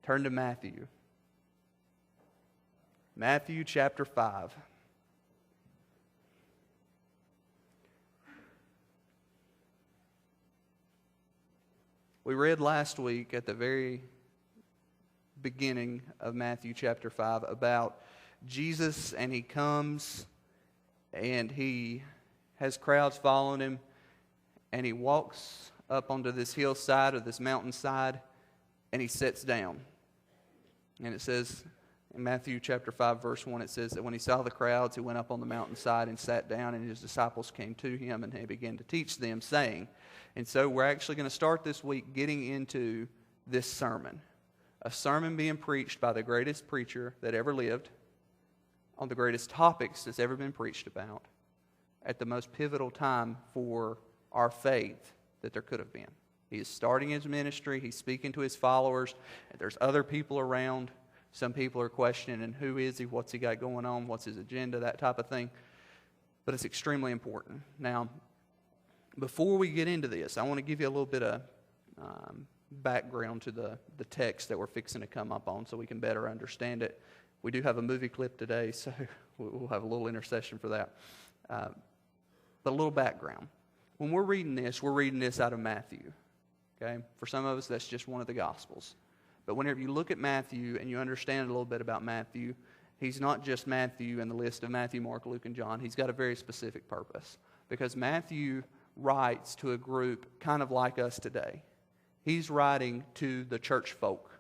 Turn to Matthew. Matthew chapter 5. We read last week at the very beginning of Matthew chapter 5 about Jesus, and he comes and he has crowds following him, and he walks up onto this hillside or this mountainside, and he sits down. And it says in Matthew chapter 5 verse 1, it says that when he saw the crowds, he went up on the mountainside and sat down, and his disciples came to him, and he began to teach them, saying. And so we're actually going to start this week getting into this sermon. A sermon being preached by the greatest preacher that ever lived on the greatest topics that's ever been preached about at the most pivotal time for our faith that there could have been. He is starting his ministry. He's speaking to his followers. And there's other people around. Some people are questioning, who is he? What's he got going on? What's his agenda? That type of thing. But it's extremely important. Now, before we get into this, I want to give you a little bit of background to the text that we're fixing to come up on so we can better understand it. We do have a movie clip today, so we'll have a little intercession for that. But a little background. When we're reading this out of Matthew. Okay? For some of us, that's just one of the Gospels. But whenever you look at Matthew and you understand a little bit about Matthew, he's not just Matthew in the list of Matthew, Mark, Luke, and John. He's got a very specific purpose. Because Matthew writes to a group kind of like us today. He's writing to the church folk,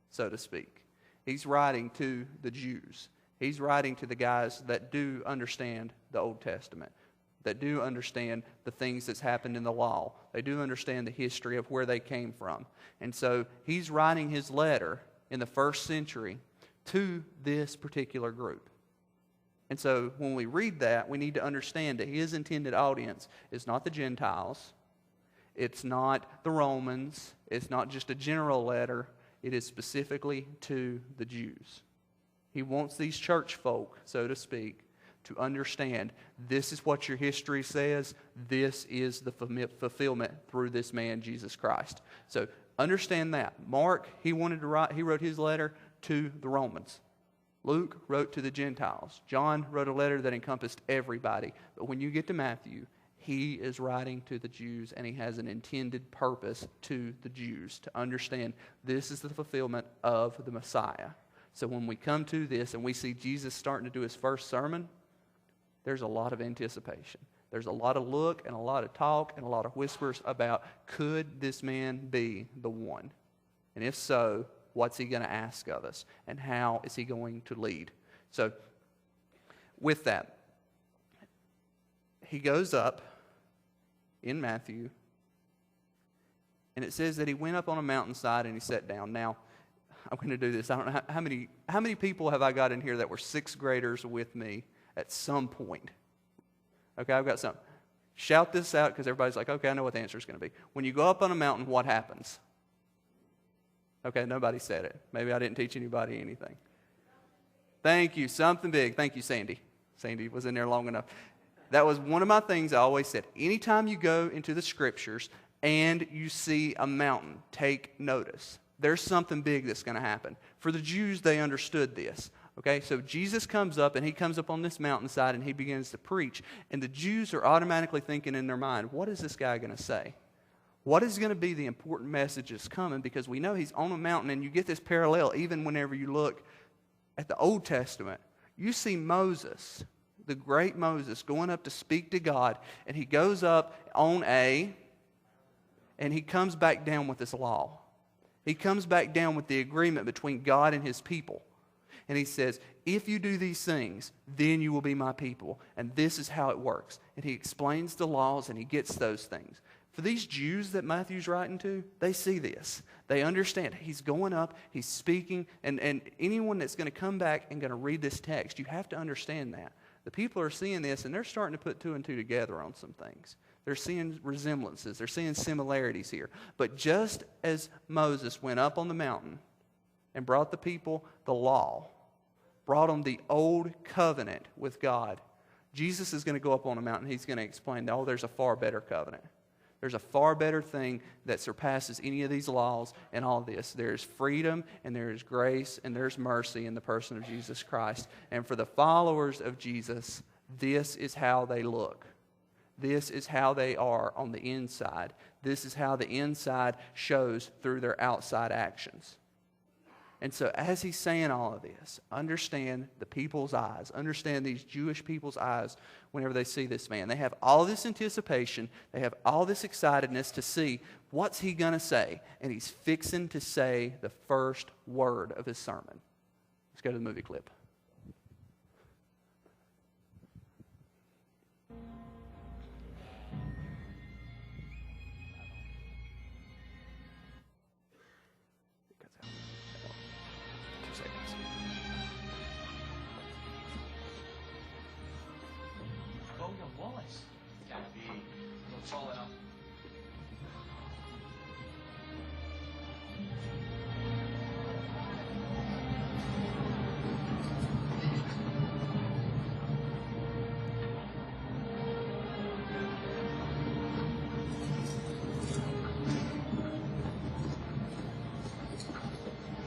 so to speak. He's writing to the Jews. He's writing to the guys that do understand the Old Testament, that do understand the things that's happened in the law. They do understand the history of where they came from. And so he's writing his letter in the first century to this particular group. And so when we read that, we need to understand that his intended audience is not the Gentiles. It's not the Romans. It's not just a general letter. It is specifically to the Jews. He wants these church folk, so to speak, to understand this is what your history says. This is the fulfillment through this man, Jesus Christ. So understand that. Mark, he wrote his letter to the Romans. Luke wrote to the Gentiles. John wrote a letter that encompassed everybody. But when you get to Matthew, he is writing to the Jews, and he has an intended purpose to the Jews to understand this is the fulfillment of the Messiah. So when we come to this and we see Jesus starting to do his first sermon, there's a lot of anticipation. There's a lot of look and a lot of talk and a lot of whispers about, could this man be the one? And if so, what's he going to ask of us? And how is he going to lead? So, with that, he goes up in Matthew, and it says that he went up on a mountainside and he sat down. Now, I'm going to do this. I don't know how many people have I got in here that were sixth graders with me at some point? Okay, I've got some. Shout this out because everybody's like, okay, I know what the answer is going to be. When you go up on a mountain, what happens? Okay, nobody said it. Maybe I didn't teach anybody anything. Thank you. Something big. Thank you, Sandy. Sandy was in there long enough. That was one of my things I always said. Anytime you go into the Scriptures and you see a mountain, take notice. There's something big that's going to happen. For the Jews, they understood this. Okay, so Jesus comes up, and he comes up on this mountainside, and he begins to preach. And the Jews are automatically thinking in their mind, what is this guy going to say? What is going to be the important message that's coming? Because we know he's on a mountain, and you get this parallel even whenever you look at the Old Testament. You see Moses, the great Moses, going up to speak to God, and he goes up and he comes back down with this law. He comes back down with the agreement between God and his people. And he says, if you do these things, then you will be my people. And this is how it works. And he explains the laws, and he gets those things. For these Jews that Matthew's writing to, they see this. They understand. He's going up, he's speaking, and anyone that's going to come back and going to read this text, you have to understand that. The people are seeing this, and they're starting to put two and two together on some things. They're seeing resemblances. They're seeing similarities here. But just as Moses went up on the mountain and brought the people the law, brought them the old covenant with God, Jesus is going to go up on a mountain. He's going to explain, oh, there's a far better covenant. There's a far better thing that surpasses any of these laws and all of this. There's freedom, and there's grace, and there's mercy in the person of Jesus Christ. And for the followers of Jesus, this is how they look. This is how they are on the inside. This is how the inside shows through their outside actions. And so as he's saying all of this, understand the people's eyes. Understand these Jewish people's eyes whenever they see this man. They have all this anticipation. They have all this excitedness to see what's he going to say. And he's fixing to say the first word of his sermon. Let's go to the movie clip. Wallace. Can't be. Not tall enough.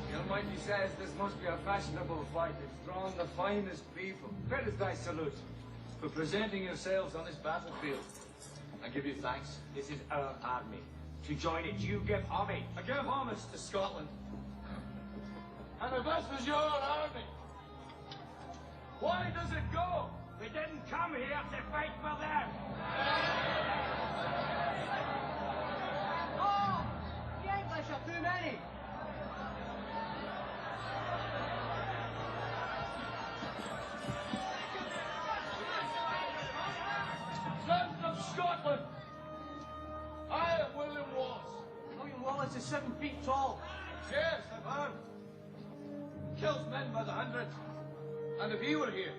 Your Almighty says this must be a fashionable fight. It's drawn the finest people. Where is thy salute? For presenting yourselves on this battlefield. I give you thanks. This is our army. To join it, you give homage. I give homage to Scotland. And if this is your army, why does it go? We didn't come here to fight for them. Oh, the English are too many. Friends of Scotland, I am William Wallace. William Wallace is 7 feet tall. Yes, I've heard. Kills men by the hundred. And if he were here,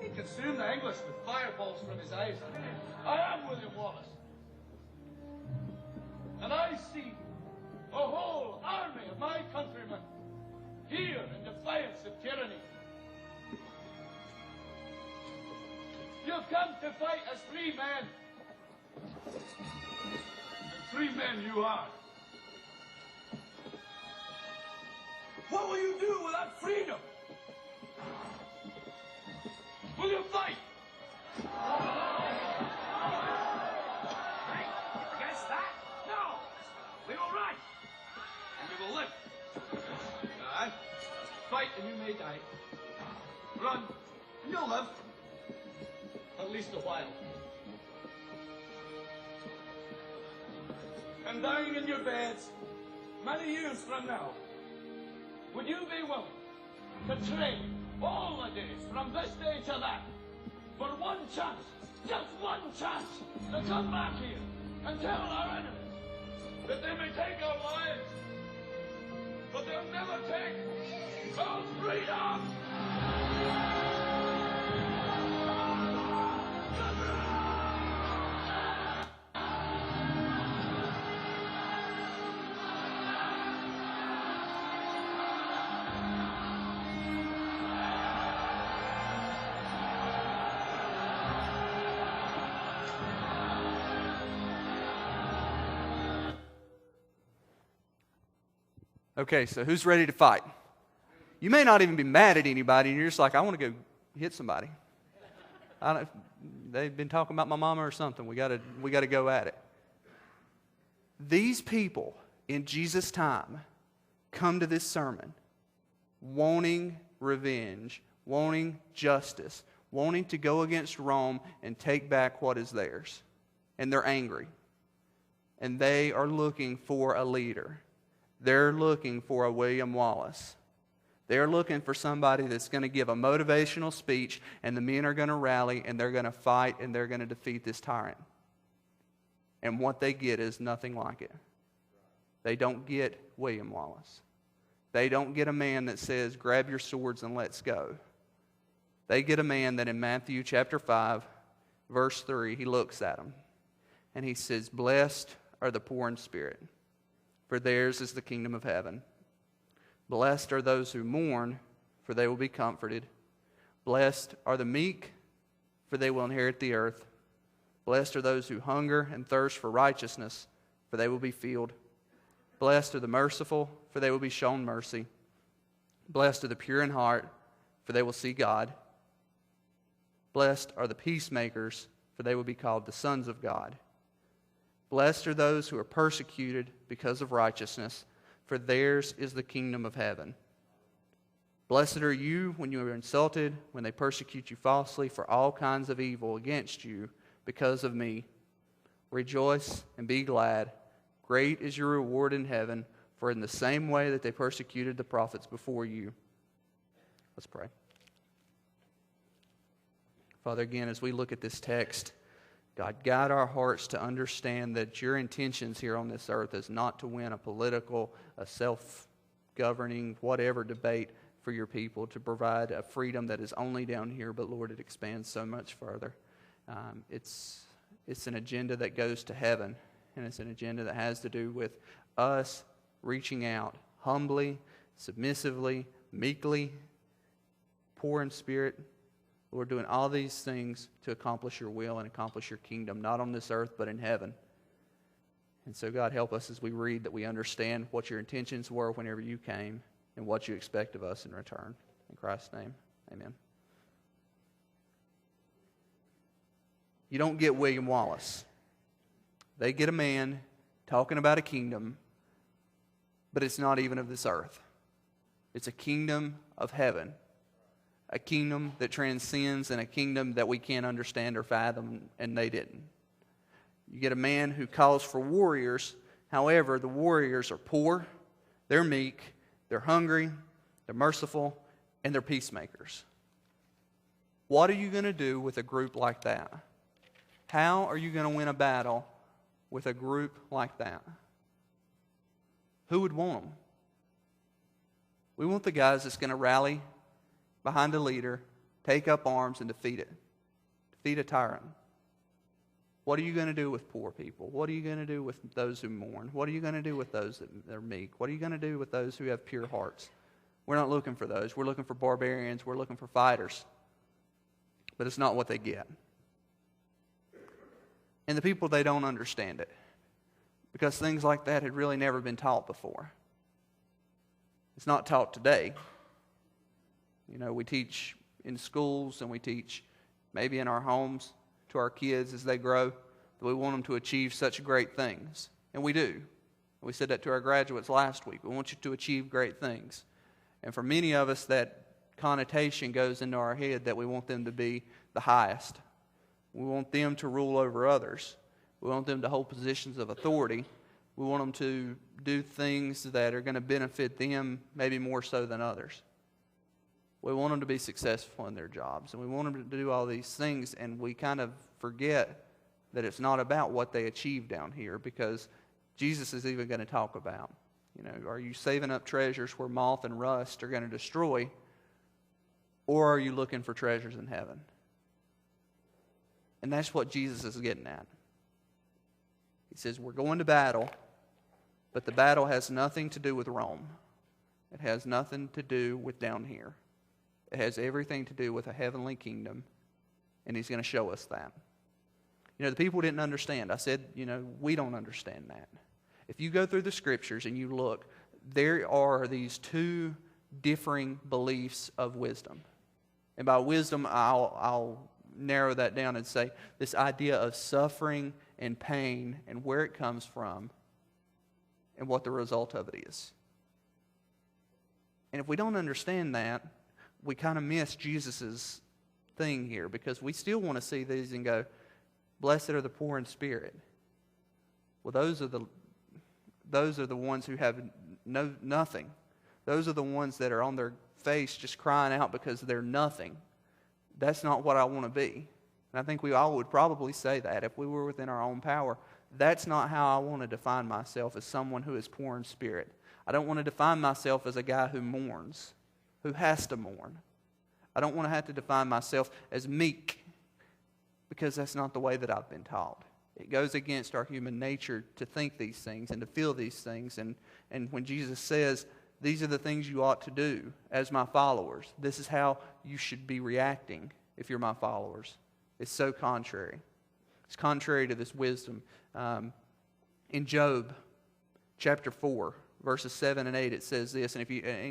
he'd consume the English with fireballs from his eyes. I am William Wallace. And I see a whole army of my countrymen here in defiance of tyranny. You've come to fight as free men. And free men you are. What will you do without freedom? Will you fight? Against that? No. We will run. And we will live. Aye. Fight and you may die. Run and you'll live. At least a while. And dying in your beds, many years from now, would you be willing to trade all the days from this day to that for one chance, just one chance, to come back here and tell our enemies that they may take our lives, but they'll never take our freedom? Okay, so who's ready to fight? You may not even be mad at anybody, and you're just like, I want to go hit somebody. They've been talking about my mama or something. We got to go at it. These people in Jesus' time come to this sermon wanting revenge, wanting justice, wanting to go against Rome and take back what is theirs. And they're angry. And they are looking for a leader. They're looking for a William Wallace. They're looking for somebody that's going to give a motivational speech, and the men are going to rally, and they're going to fight, and they're going to defeat this tyrant. And what they get is nothing like it. They don't get William Wallace. They don't get a man that says, grab your swords and let's go. They get a man that in Matthew chapter 5, verse 3, he looks at them, and he says, blessed are the poor in spirit, for theirs is the kingdom of heaven. Blessed are those who mourn, for they will be comforted. Blessed are the meek, for they will inherit the earth. Blessed are those who hunger and thirst for righteousness, for they will be filled. Blessed are the merciful, for they will be shown mercy. Blessed are the pure in heart, for they will see God. Blessed are the peacemakers, for they will be called the sons of God. Blessed are those who are persecuted because of righteousness, for theirs is the kingdom of heaven. Blessed are you when you are insulted, when they persecute you falsely for all kinds of evil against you because of me. Rejoice and be glad. Great is your reward in heaven, for in the same way that they persecuted the prophets before you. Let's pray. Father, again, as we look at this text, God, guide our hearts to understand that your intentions here on this earth is not to win a political, a self-governing, whatever debate for your people, to provide a freedom that is only down here, but Lord, it expands so much further. It's an agenda that goes to heaven, and it's an agenda that has to do with us reaching out humbly, submissively, meekly, poor in spirit. Lord, doing all these things to accomplish your will and accomplish your kingdom, not on this earth, but in heaven. And so, God, help us as we read that we understand what your intentions were whenever you came and what you expect of us in return. In Christ's name, amen. You don't get William Wallace. They get a man talking about a kingdom, but it's not even of this earth. It's a kingdom of heaven, a kingdom that transcends and a kingdom that we can't understand or fathom, and they didn't. You get a man who calls for warriors. However, the warriors are poor, they're meek, they're hungry, they're merciful, and they're peacemakers. What are you going to do with a group like that? How are you going to win a battle with a group like that? Who would want them? We want the guys that's going to rally behind a leader, take up arms, and defeat it. Defeat a tyrant. What are you going to do with poor people? What are you going to do with those who mourn? What are you going to do with those that are meek? What are you going to do with those who have pure hearts? We're not looking for those. We're looking for barbarians. We're looking for fighters. But it's not what they get. And the people, they don't understand it, because things like that had really never been taught before. It's not taught today. You know, we teach in schools and we teach maybe in our homes to our kids as they grow that we want them to achieve such great things. And we do. We said that to our graduates last week. We want you to achieve great things. And for many of us, that connotation goes into our head that we want them to be the highest. We want them to rule over others. We want them to hold positions of authority. We want them to do things that are going to benefit them maybe more so than others. We want them to be successful in their jobs, and we want them to do all these things, and we kind of forget that it's not about what they achieve down here, because Jesus is even going to talk about, you know, are you saving up treasures where moth and rust are going to destroy, or are you looking for treasures in heaven? And that's what Jesus is getting at. He says, we're going to battle, but the battle has nothing to do with Rome. It has nothing to do with down here. It has everything to do with a heavenly kingdom, and he's going to show us that. You know, the people didn't understand. I said, you know, we don't understand that. If you go through the scriptures and you look, there are these two differing beliefs of wisdom. And by wisdom, I'll narrow that down and say this idea of suffering and pain and where it comes from and what the result of it is. And if we don't understand that, we kind of miss Jesus' thing here, because we still want to see these and go, blessed are the poor in spirit. Well, those are the ones who have nothing. Those are the ones that are on their face just crying out because they're nothing. That's not what I want to be. And I think we all would probably say that if we were within our own power. That's not how I want to define myself, as someone who is poor in spirit. I don't want to define myself as a guy who mourns, who has to mourn. I don't want to have to define myself as meek, because that's not the way that I've been taught. It goes against our human nature to think these things and to feel these things. And when Jesus says, these are the things you ought to do as my followers, this is how you should be reacting if you're my followers, it's so contrary. It's contrary to this wisdom. In Job chapter 4, verses 7 and 8, it says this, and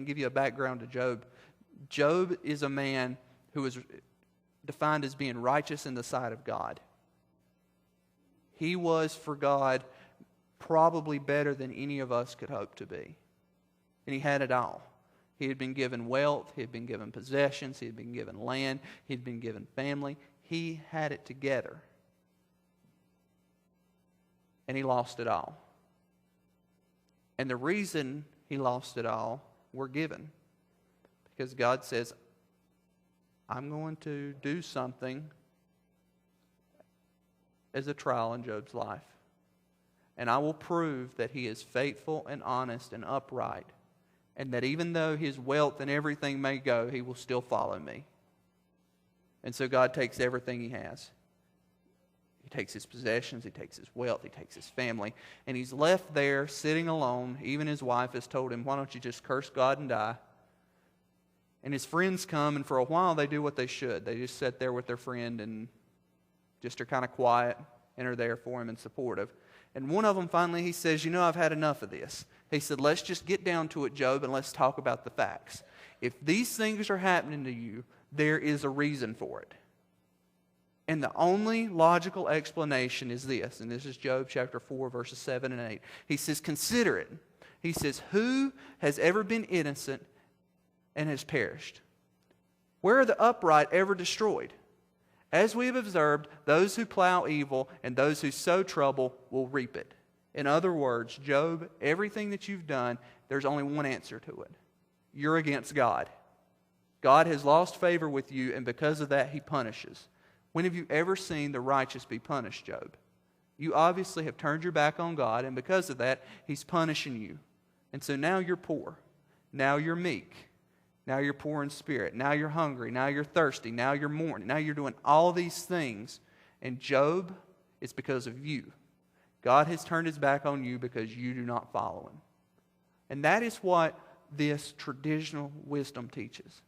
give you a background to Job. Job is a man who is defined as being righteous in the sight of God. He was, for God, probably better than any of us could hope to be. And he had it all. He had been given wealth, he had been given possessions, he had been given land, he had been given family. He had it together. And he lost it all. And the reason he lost it all, we're given. Because God says, I'm going to do something as a trial in Job's life. And I will prove that he is faithful and honest and upright. And that even though his wealth and everything may go, he will still follow me. And so God takes everything he has. He takes his possessions, he takes his wealth, he takes his family. And he's left there sitting alone. Even his wife has told him, why don't you just curse God and die? And his friends come, and for a while they do what they should. They just sit there with their friend and just are kind of quiet and are there for him and supportive. And one of them finally, he says, I've had enough of this. He said, let's just get down to it, Job, and let's talk about the facts. If these things are happening to you, there is a reason for it. And the only logical explanation is this, and this is Job chapter 4, verses 7 and 8. He says, consider it. He says, who has ever been innocent and has perished? Where are the upright ever destroyed? As we have observed, those who plow evil and those who sow trouble will reap it. In other words, Job, everything that you've done, there's only one answer to it. You're against God. God has lost favor with you, and because of that, he punishes. When have you ever seen the righteous be punished, Job? You obviously have turned your back on God, and because of that, he's punishing you. And so now you're poor. Now you're meek. Now you're poor in spirit. Now you're hungry. Now you're thirsty. Now you're mourning. Now you're doing all these things. And Job, it's because of you. God has turned his back on you because you do not follow him. And that is what this traditional wisdom teaches.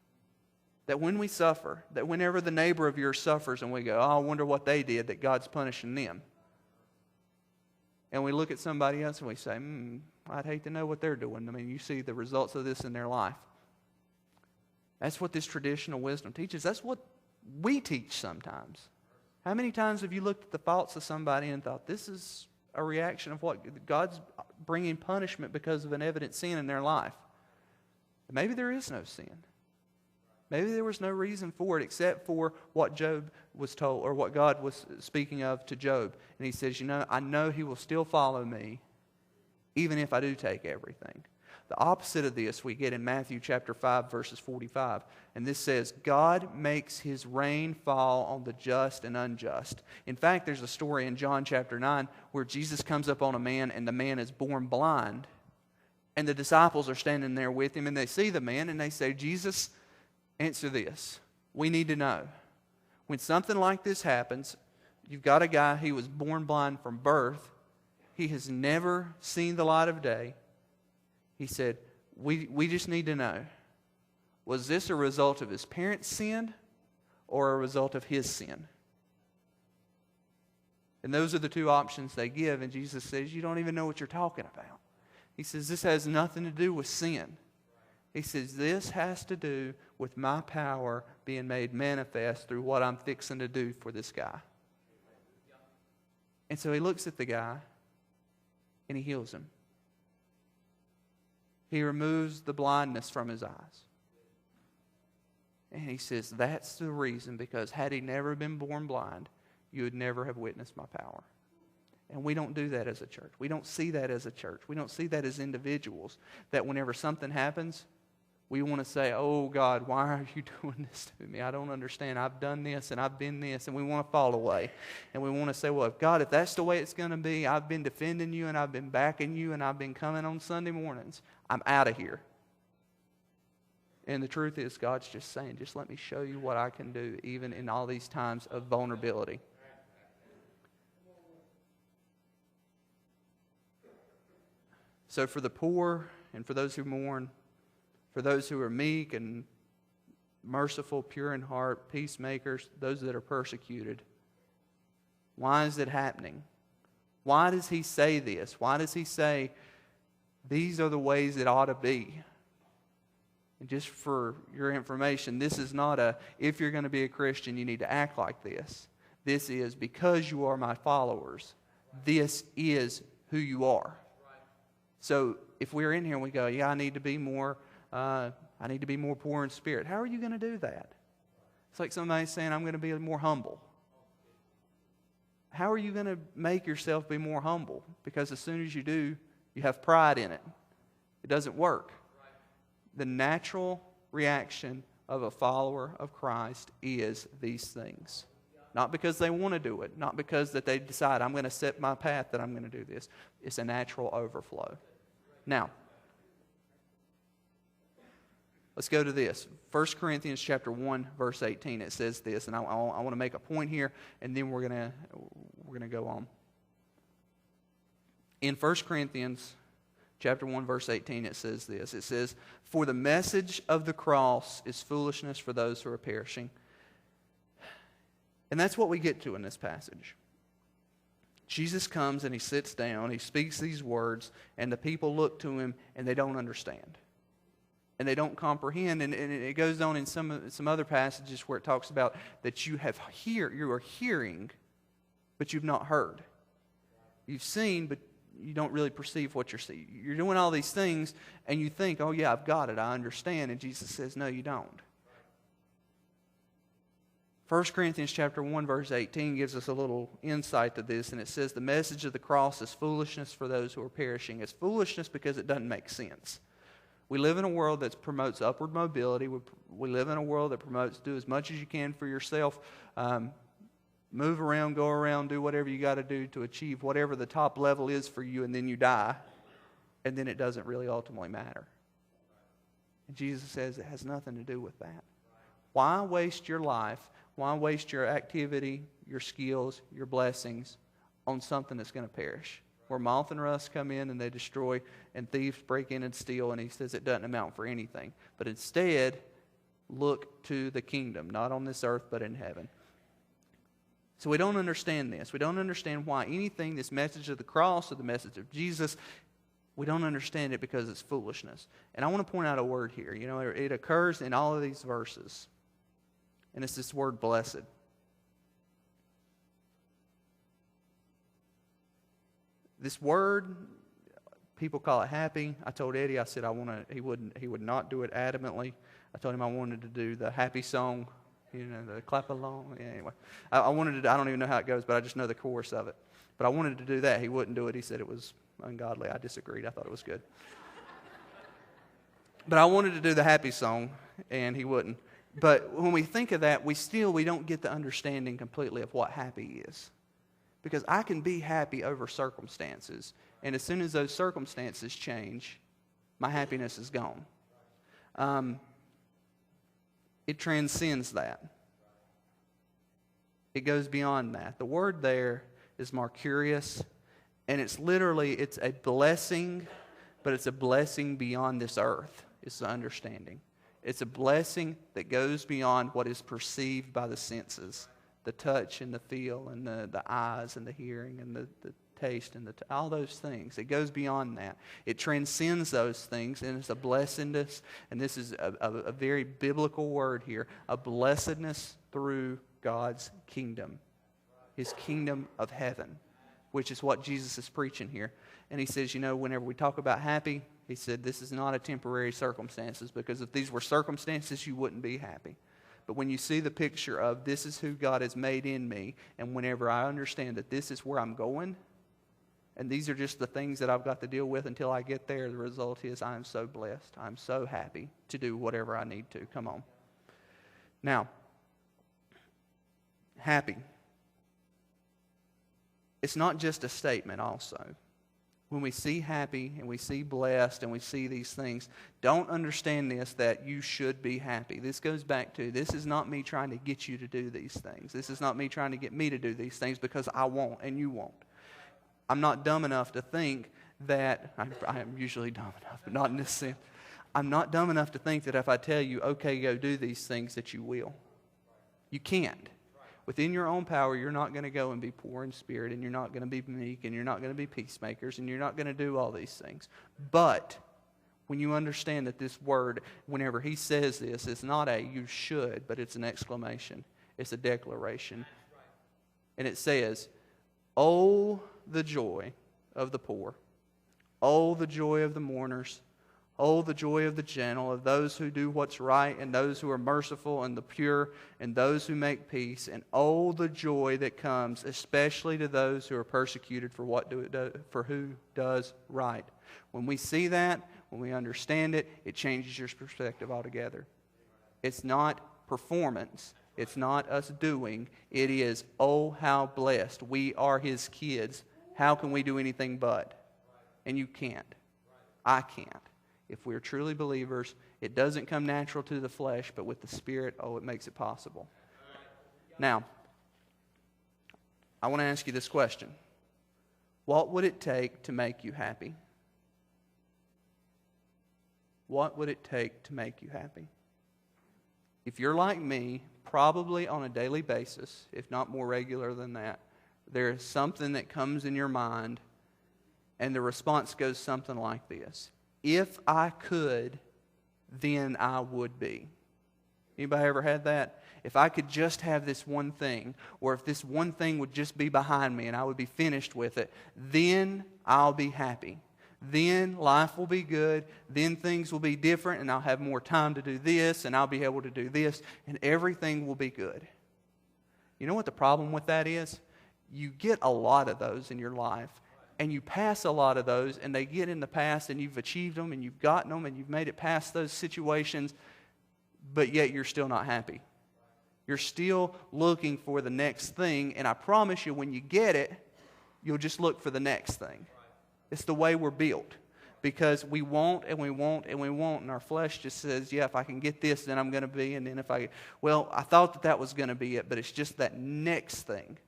That when we suffer, that whenever the neighbor of yours suffers and we go, I wonder what they did, that God's punishing them. And we look at somebody else and we say, I'd hate to know what they're doing. I mean, you see the results of this in their life. That's what this traditional wisdom teaches. That's what we teach sometimes. How many times have you looked at the faults of somebody and thought, this is a reaction of what God's bringing punishment because of an evident sin in their life? Maybe there is no sin. Maybe there was no reason for it except for what Job was told, or what God was speaking of to Job. And he says, I know he will still follow me even if I do take everything. The opposite of this we get in Matthew chapter 5, verses 45. And this says, God makes his rain fall on the just and unjust. In fact, there's a story in John chapter 9 where Jesus comes up on a man and the man is born blind. And the disciples are standing there with him and they see the man and they say, Jesus, answer this. We need to know. When something like this happens, you've got a guy, he was born blind from birth. He has never seen the light of day. He said, we just need to know, was this a result of his parents' sin or a result of his sin? And those are the two options they give. And Jesus says, you don't even know what you're talking about. He says, this has nothing to do with sin. He says, this has to do with my power being made manifest through what I'm fixing to do for this guy. And so he looks at the guy and he heals him. He removes the blindness from his eyes. And he says, that's the reason, because had he never been born blind, you would never have witnessed my power. And we don't do that as a church. We don't see that as a church. We don't see that as individuals. That whenever something happens, we want to say, oh God, why are you doing this to me? I don't understand. I've done this and I've been this, and we want to fall away. And we want to say, well, God, if that's the way it's going to be, I've been defending you and I've been backing you and I've been coming on Sunday mornings. I'm out of here. And the truth is, God's just saying, just let me show you what I can do even in all these times of vulnerability. So for the poor and for those who mourn, for those who are meek and merciful, pure in heart, peacemakers, those that are persecuted, Why is it happening? Why does he say this? Why does he say these are the ways it ought to be? And just for your information, this is not a, if you're going to be a Christian, you need to act like this. This is, because you are my followers, this is who you are. So if we're in here and we go, yeah, I need to be more poor in spirit. How are you going to do that? It's like somebody saying, I'm going to be more humble. How are you going to make yourself be more humble? Because as soon as you do, you have pride in it. It doesn't work. The natural reaction of a follower of Christ is these things. Not because they want to do it. Not because that they decide, I'm going to set my path that I'm going to do this. It's a natural overflow. Now, let's go to this. 1 Corinthians chapter 1, verse 18. It says this, and I want to make a point here, and then we're going to go on. In 1 Corinthians chapter 1, verse 18, it says this. It says, "For the message of the cross is foolishness for those who are perishing." And that's what we get to in this passage. Jesus comes and he sits down, he speaks these words, and the people look to him and they don't understand. And they don't comprehend. And it goes on in some other passages where it talks about that you are hearing, but you've not heard. You've seen, but you don't really perceive what you're seeing. You're doing all these things, and you think, oh yeah, I've got it, I understand. And Jesus says, no, you don't. 1 Corinthians chapter 1, verse 18 gives us a little insight to this, and it says, the message of the cross is foolishness for those who are perishing. It's foolishness because it doesn't make sense. We live in a world that promotes upward mobility. We live in a world that promotes do as much as you can for yourself. Move around, go around, do whatever you got to do to achieve whatever the top level is for you, and then you die. And then it doesn't really ultimately matter. And Jesus says it has nothing to do with that. Why waste your life? Why waste your activity, your skills, your blessings on something that's going to perish? Where moth and rust come in and they destroy, and thieves break in and steal, and he says it doesn't amount for anything. But instead, look to the kingdom, not on this earth, but in heaven. So we don't understand this. We don't understand why anything, this message of the cross or the message of Jesus, we don't understand it because it's foolishness. And I want to point out a word here. You know, it occurs in all of these verses. And it's this word blessed. This word, people call it happy. I told Eddie, I said he would not do it adamantly. I told him I wanted to do the happy song, you know, the clap along. Yeah, anyway, I wanted to. I don't even know how it goes, but I just know the chorus of it. But I wanted to do that. He wouldn't do it. He said it was ungodly. I disagreed. I thought it was good. But I wanted to do the happy song, and he wouldn't. But when we think of that, we don't get the understanding completely of what happy is. Because I can be happy over circumstances, and as soon as those circumstances change, my happiness is gone. It transcends that. It goes beyond that. The word there is Marcurius, and it's a blessing, but it's a blessing beyond this earth, is the understanding. It's a blessing that goes beyond what is perceived by the senses, the touch and the feel and the eyes and the hearing and the taste and all those things. It goes beyond that. It transcends those things, and it's a blessedness, and this is a very biblical word here, a blessedness through God's kingdom, His kingdom of heaven, which is what Jesus is preaching here. And he says, you know, whenever we talk about happy, he said, this is not a temporary circumstances, because if these were circumstances, you wouldn't be happy. But when you see the picture of this is who God has made in me, and whenever I understand that this is where I'm going, and these are just the things that I've got to deal with until I get there, the result is I'm so blessed. I'm so happy to do whatever I need to. Come on. Now, happy. It's not just a statement also. When we see happy and we see blessed and we see these things, don't understand this that you should be happy. This goes back to, this is not me trying to get you to do these things. This is not me trying to get me to do these things because I won't and you won't. I'm not dumb enough to think that, I am usually dumb enough, but not in this sense. I'm not dumb enough to think that if I tell you, okay, go do these things, that you will. You can't. Within your own power, you're not going to go and be poor in spirit, and you're not going to be meek, and you're not going to be peacemakers, and you're not going to do all these things. But when you understand that this word, whenever he says this, it's not a you should, but it's an exclamation. It's a declaration. And it says, "Oh, the joy of the poor. Oh, the joy of the mourners. Oh, the joy of the gentle, of those who do what's right, and those who are merciful, and the pure, and those who make peace. And oh, the joy that comes, especially to those who are persecuted for who does right." When we see that, when we understand it, it changes your perspective altogether. It's not performance. It's not us doing. It is, oh, how blessed. We are His kids. How can we do anything but? And you can't. I can't. If we're truly believers, it doesn't come natural to the flesh, but with the Spirit, oh, it makes it possible. Now, I want to ask you this question. What would it take to make you happy? What would it take to make you happy? If you're like me, probably on a daily basis, if not more regular than that, there is something that comes in your mind, and the response goes something like this. If I could, then I would be. Anybody ever had that? If I could just have this one thing, or if this one thing would just be behind me and I would be finished with it, then I'll be happy. Then life will be good. Then things will be different, and I'll have more time to do this, and I'll be able to do this, and everything will be good. You know what the problem with that is? You get a lot of those in your life, and you pass a lot of those, and they get in the past, and you've achieved them, and you've gotten them, and you've made it past those situations, but yet you're still not happy. You're still looking for the next thing, and I promise you, when you get it, you'll just look for the next thing. It's the way we're built, because we want and we want and we want, and our flesh just says, yeah, if I can get this, then I'm going to be, and then I thought that was going to be it, but it's just that next thing.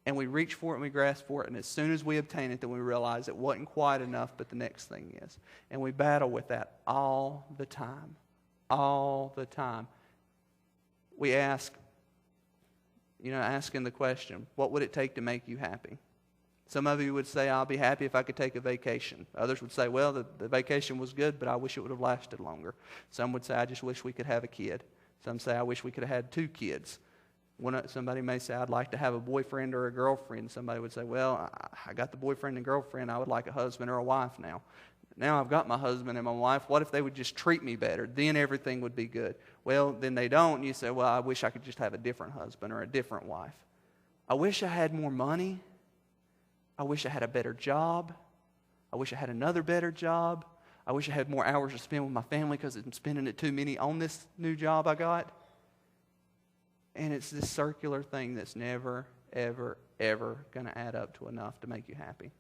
And we reach for it and we grasp for it, and as soon as we obtain it, then we realize it wasn't quite enough, but the next thing is. And we battle with that all the time. All the time. We ask, asking the question, what would it take to make you happy? Some of you would say, I'll be happy if I could take a vacation. Others would say, well, the vacation was good, but I wish it would have lasted longer. Some would say, I just wish we could have a kid. Some say, I wish we could have had 2 kids. Somebody may say, I'd like to have a boyfriend or a girlfriend. Somebody would say, well, I got the boyfriend and girlfriend. I would like a husband or a wife now. Now I've got my husband and my wife. What if they would just treat me better? Then everything would be good. Well, then they don't. And you say, well, I wish I could just have a different husband or a different wife. I wish I had more money. I wish I had a better job. I wish I had another better job. I wish I had more hours to spend with my family because I'm spending it too many on this new job I got. And it's this circular thing that's never, ever, ever going to add up to enough to make you happy.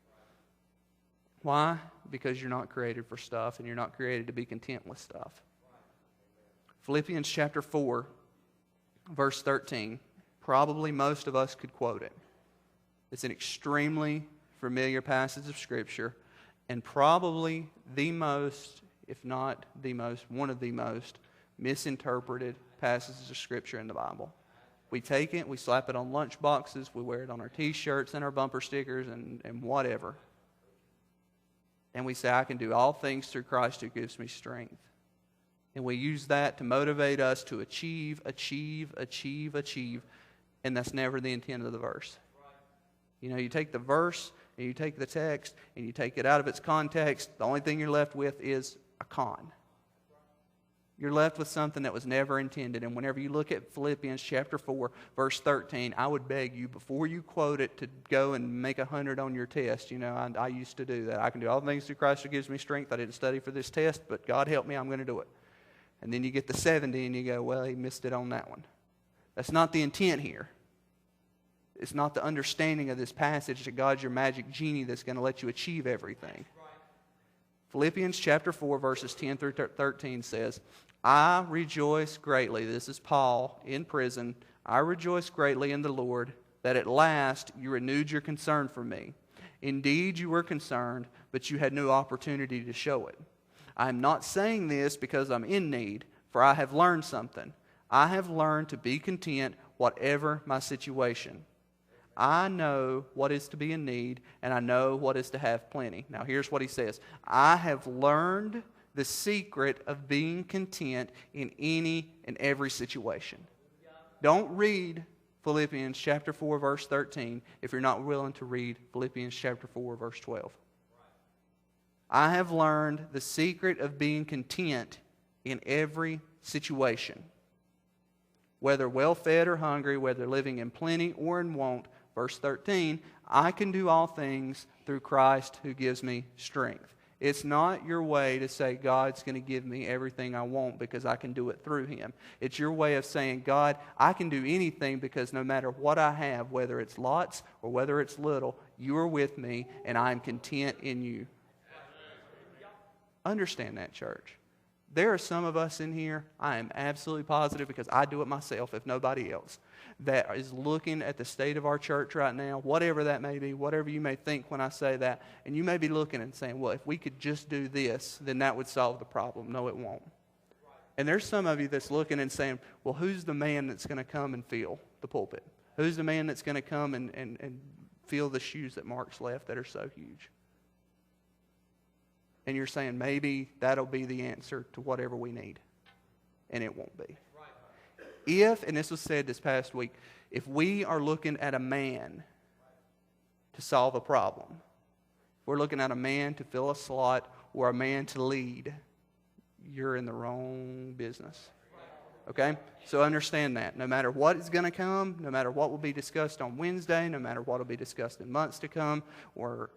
Why? Because you're not created for stuff, and you're not created to be content with stuff. Philippians chapter 4, verse 13. Probably most of us could quote it. It's an extremely familiar passage of Scripture, and probably the most, if not the most, one of the most misinterpreted passages of Scripture in the Bible. We take it, we slap it on lunch boxes, we wear it on our T-shirts and our bumper stickers and whatever. And we say, I can do all things through Christ who gives me strength. And we use that to motivate us to achieve. And that's never the intent of the verse. You take the verse and you take the text and you take it out of its context. The only thing you're left with is a con. You're left with something that was never intended. And whenever you look at Philippians chapter 4, verse 13, I would beg you, before you quote it, to go and make 100 on your test. I used to do that. I can do all things through Christ who gives me strength. I didn't study for this test, but God help me, I'm going to do it. And then you get the 70 and you go, well, he missed it on that one. That's not the intent here. It's not the understanding of this passage that God's your magic genie that's going to let you achieve everything. Philippians chapter 4, verses 10 through 13 says, I rejoice greatly. This is Paul in prison. I rejoice greatly in the Lord that at last you renewed your concern for me. Indeed, you were concerned, but you had no opportunity to show it. I am not saying this because I'm in need, for I have learned something. I have learned to be content whatever my situation. I know what is to be in need, and I know what is to have plenty. Now here's what he says. I have learned the secret of being content in any and every situation. Don't read Philippians chapter 4, verse 13 if you're not willing to read Philippians chapter 4, verse 12. I have learned the secret of being content in every situation. Whether well-fed or hungry, whether living in plenty or in want, verse 13, I can do all things through Christ who gives me strength. It's not your way to say, God's going to give me everything I want because I can do it through Him. It's your way of saying, God, I can do anything because no matter what I have, whether it's lots or whether it's little, you are with me and I am content in you. Understand that, church. There are some of us in here, I am absolutely positive because I do it myself, if nobody else, that is looking at the state of our church right now, whatever that may be, whatever you may think when I say that, and you may be looking and saying, well, if we could just do this, then that would solve the problem. No, it won't. And there's some of you that's looking and saying, well, who's the man that's going to come and fill the pulpit? Who's the man that's going to come and fill the shoes that Mark's left that are so huge? And you're saying maybe that'll be the answer to whatever we need. And it won't be. If, and this was said this past week, if we are looking at a man to solve a problem, if we're looking at a man to fill a slot or a man to lead, you're in the wrong business. Okay? So understand that. No matter what is going to come, no matter what will be discussed on Wednesday, no matter what will be discussed in months to come, or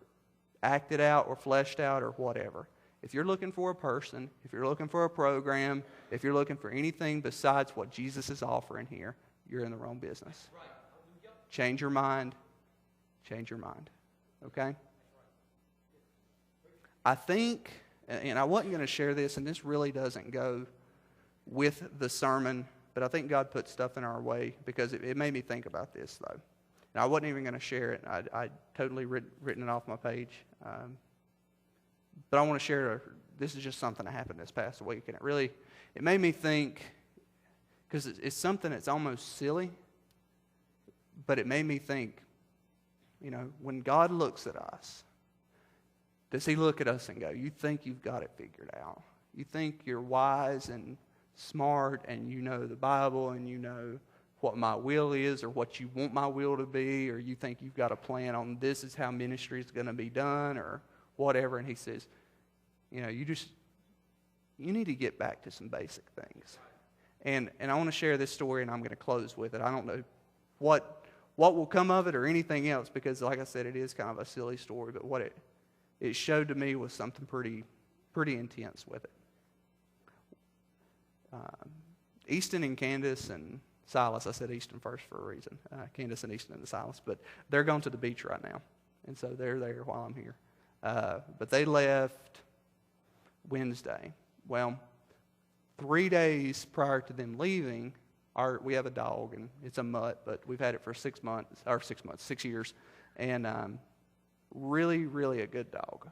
acted out or fleshed out or whatever. If you're looking for a person, if you're looking for a program, if you're looking for anything besides what Jesus is offering here, you're in the wrong business. Change your mind. Change your mind. Okay? I think, and I wasn't going to share this, and this really doesn't go with the sermon, but I think God put stuff in our way because it made me think about this, though. And I wasn't even going to share it. I totally written it off my page. But I want to share, this is just something that happened this past week. And it made me think, because it's something that's almost silly, but it made me think, when God looks at us, does He look at us and go, you think you've got it figured out? You think you're wise and smart and you know the Bible and you know what my will is or what you want my will to be, or you think you've got a plan on this is how ministry is going to be done or whatever. And He says, you need to get back to some basic things. And I want to share this story, and I'm going to close with it. I don't know what will come of it or anything else because, like I said, it is kind of a silly story, but what it showed to me was something pretty intense with it. Easton and Candace and Silas, I said Easton first for a reason. Candace and Easton and Silas, but they're going to the beach right now, and so they're there while I'm here. But they left Wednesday. Well, 3 days prior to them leaving, we have a dog, and it's a mutt, but we've had it for 6 years, and really, really a good dog.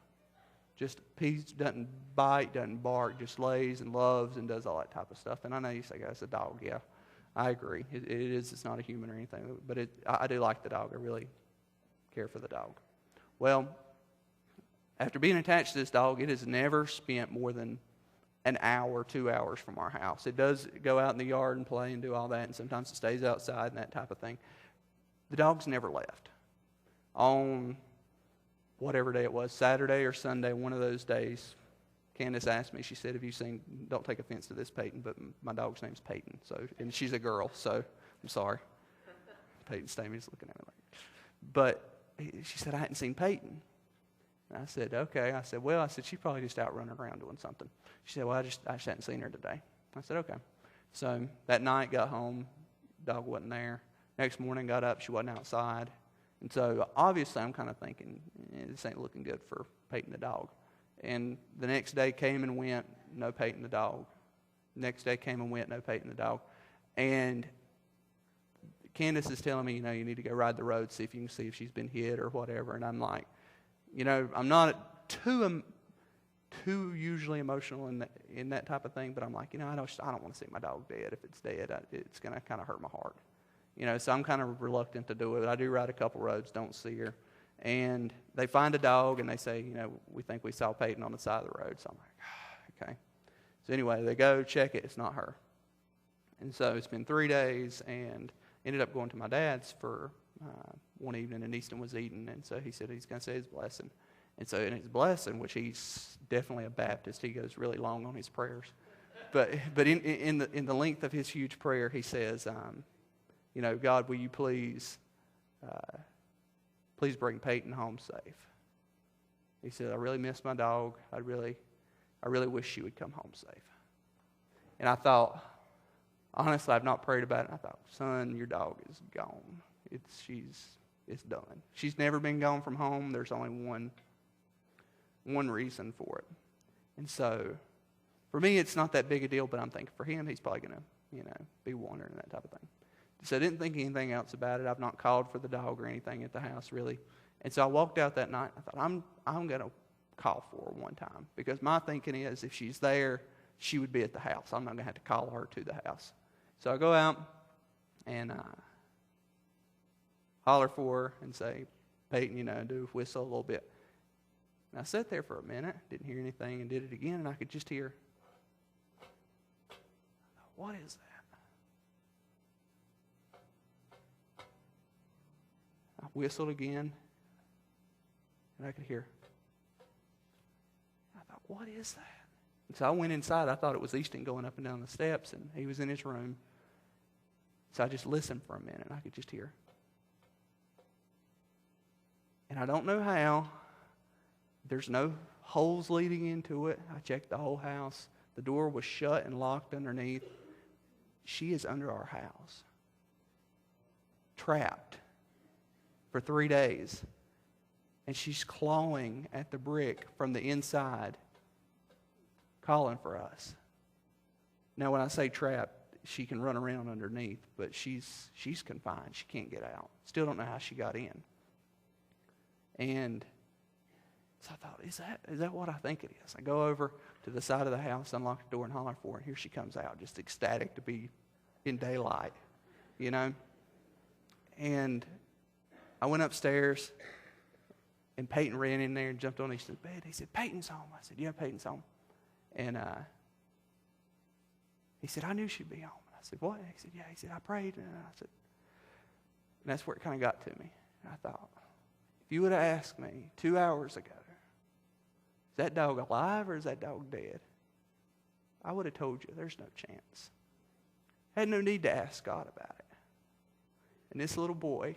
Just he doesn't bite, doesn't bark, just lays and loves and does all that type of stuff. And I know you say, "Guys, it's a dog." Yeah, I agree. It is. It's not a human or anything, but I do like the dog. I really care for the dog. Well, after being attached to this dog, it has never spent more than an hour, 2 hours from our house. It does go out in the yard and play and do all that, and sometimes it stays outside and that type of thing. The dog's never left. On whatever day it was, Saturday or Sunday, one of those days, Candace asked me, she said, "Have you seen," don't take offense to this, Peyton, but my dog's name's Peyton, and she's a girl, so I'm sorry. Peyton Stamey's looking at me like, but she said, "I hadn't seen Peyton." And I said, "Okay." I said, "Well," she's probably just out running around doing something. She said, "Well, I just hadn't seen her today." I said, "Okay." So that night, got home, dog wasn't there. Next morning, got up, she wasn't outside. And so obviously I'm kind of thinking, this ain't looking good for Peyton the dog. And the next day came and went, no Peyton the dog. Next day came and went, no Peyton the dog. And Candace is telling me, you need to go ride the road, see if you can see if she's been hit or whatever. And I'm like, I'm not too usually emotional in that type of thing, but I'm like, I don't want to see my dog dead. If it's dead, it's going to kind of hurt my heart. So I'm kind of reluctant to do it. I do ride a couple roads, don't see her. And they find a dog, and they say, we think we saw Peyton on the side of the road. So I'm like, okay. So anyway, they go check it. It's not her. And so it's been 3 days, and ended up going to my dad's for one evening, and Easton was eating. And so he said he's going to say his blessing. And so in his blessing, which he's definitely a Baptist, he goes really long on his prayers. But in the length of his huge prayer, he says, God, will you please bring Peyton home safe? He said, I really miss my dog. I really wish she would come home safe. And I thought, honestly, I've not prayed about it. I thought, son, your dog is gone. It's done. She's never been gone from home. There's only one reason for it. And so, for me, it's not that big a deal, but I'm thinking for him, he's probably going to, be wondering that type of thing. So I didn't think anything else about it. I've not called for the dog or anything at the house, really. And so I walked out that night. I thought, I'm going to call for her one time. Because my thinking is, if she's there, she would be at the house. I'm not going to have to call her to the house. So I go out and holler for her and say, Peyton, do whistle a little bit. And I sat there for a minute, didn't hear anything, and did it again, and I could just hear, what is that? I whistled again, and I could hear. I thought, what is that? And so I went inside. I thought it was Easton going up and down the steps, and he was in his room. So I just listened for a minute, and I could just hear. And I don't know how. There's no holes leading into it. I checked the whole house. The door was shut and locked underneath. She is under our house, trapped for 3 days. And she's clawing at the brick from the inside, calling for us. Now, when I say trapped, she can run around underneath, but she's confined. She can't get out. Still don't know how she got in. And so I thought, is that what I think it is? I go over to the side of the house, unlock the door, and holler for her. And here she comes out, just ecstatic to be in daylight, And I went upstairs, and Peyton ran in there and jumped on his bed. He said, Peyton's home. I said, yeah, Peyton's home. And he said, I knew she'd be home. And I said, what? He said, yeah. He said, I prayed. And I said, and that's where it kind of got to me. And I thought, if you would have asked me 2 hours ago, is that dog alive or is that dog dead? I would have told you there's no chance. Had no need to ask God about it. And this little boy,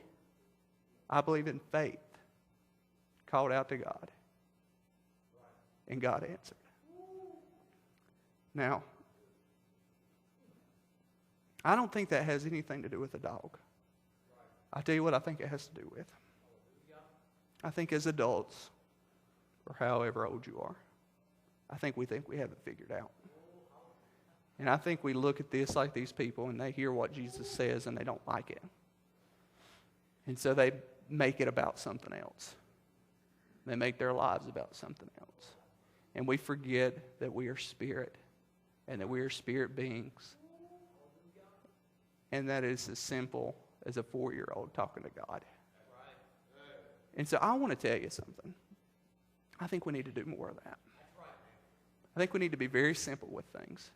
I believe in faith, called out to God. And God answered. Now, I don't think that has anything to do with the dog. I'll tell you what I think it has to do with. I think as adults, or however old you are, I think we have it figured out. And I think we look at this like these people, and they hear what Jesus says, and they don't like it. And so they make it about something else. They make their lives about something else. And we forget that we are spirit, and that we are spirit beings. And that is as simple as a 4-year-old talking to God. And so I want to tell you something. I think we need to do more of that. I think we need to be very simple with things.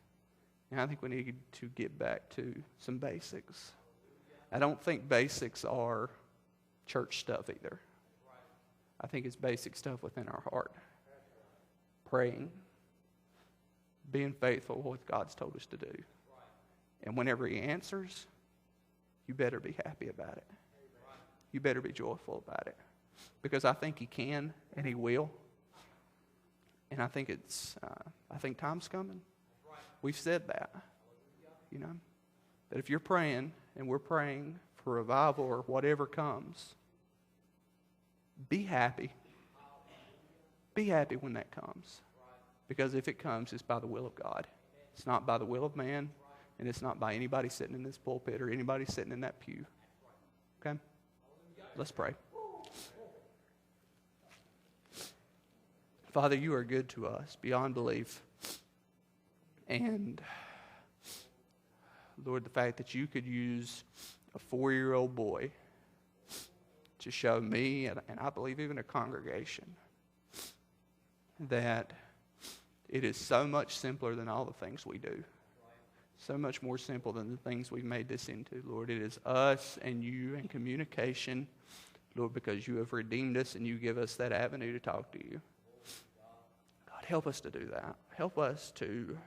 And I think we need to get back to some basics. I don't think basics are church stuff either. I think it's basic stuff within our heart. Praying. Being faithful with what God's told us to do. And whenever He answers, you better be happy about it. You better be joyful about it. Because I think He can and He will. And I think time's coming. We've said that. That if you're praying and we're praying for revival or whatever comes, be happy. Be happy when that comes. Because if it comes, it's by the will of God. It's not by the will of man, and it's not by anybody sitting in this pulpit or anybody sitting in that pew. Okay? Let's pray. Father, you are good to us beyond belief. And Lord, the fact that you could use a 4-year-old boy to show me, and I believe even a congregation, that it is so much simpler than all the things we do. So much more simple than the things we've made this into, Lord. It is us and you and communication, Lord, because you have redeemed us and you give us that avenue to talk to you. God, help us to do that. Help us to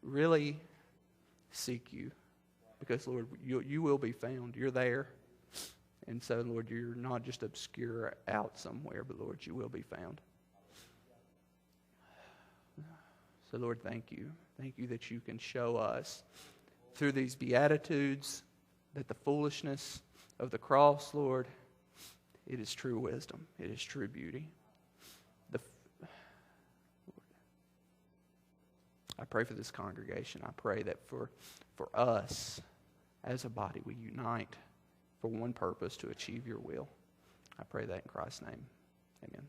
really seek you. Because, Lord, you will be found. You're there. And so, Lord, you're not just obscure out somewhere, but, Lord, you will be found. So, Lord, thank you. Thank you that you can show us through these Beatitudes that the foolishness of the cross, Lord, it is true wisdom. It is true beauty. I pray for this congregation. I pray that for us as a body, we unite for one purpose, to achieve your will. I pray that in Christ's name. Amen.